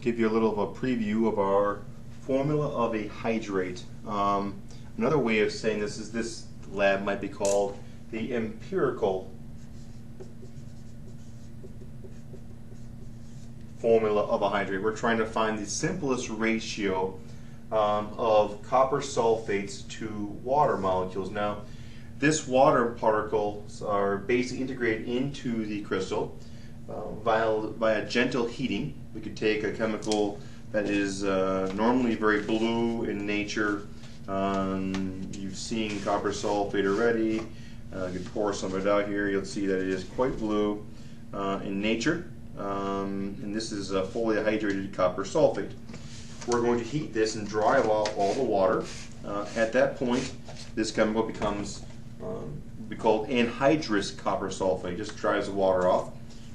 give you a little of a preview of our formula of a hydrate. Another way of saying this is this lab might be called the empirical formula of a hydrate. We're trying to find the simplest ratio of copper sulfates to water molecules. Now, this water particles are basically integrated into the crystal via gentle heating. We could take a chemical that is normally very blue in nature. You've seen copper sulfate already. You could pour some of it out here. You'll see that it is quite blue in nature. And this is fully hydrated copper sulfate. We're going to heat this and dry off all the water. At that point, this chemical becomes we call anhydrousCoppersulfate. Just dries the water off.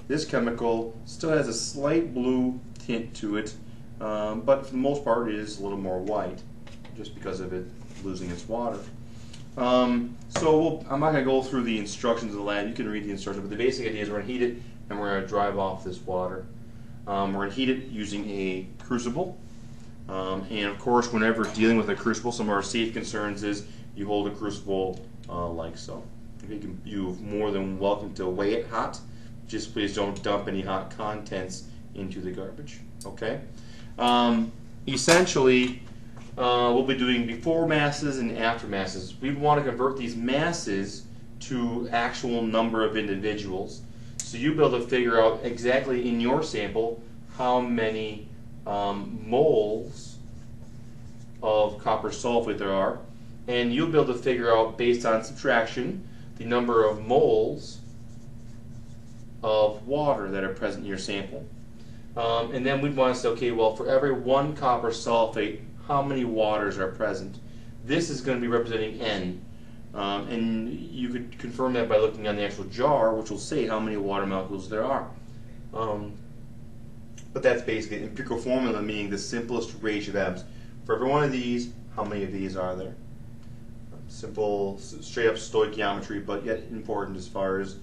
This chemical still has a slight blue tint to it, but for the most part it is a little more white, just because of it losing its water. I'm not going to go through the instructions of the lab. You can read the instructions, but the basic idea is we're going to heat it and we're going to drive off this water. We're going to heat it using a crucible. And of course, whenever dealing with a crucible, some of our safe concerns is you hold a crucible like so. You're more than welcome to weigh it hot. Just please don't dump any hot contents into the garbage. Okay? Essentially, we'll be doing before masses and after masses. We want to convert these masses to actual number of individuals. So you'll be able to figure out exactly in your sample how many moles of copper sulfate there are, and you'll be able to figure out, based on subtraction, the number of moles of water that are present in your sample. And then we'd want to say, okay, well, for every one copper sulfate, how many waters are present? This is going to be representing N. And you could confirm that by looking on the actual jar, which will say how many water molecules there are. But that's basically an empirical formula, meaning the simplest ratio of atoms. For every one of these, how many of these are there? Simple, straight up stoichiometry, but yet important as far as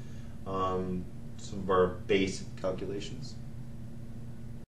some of our basic calculations.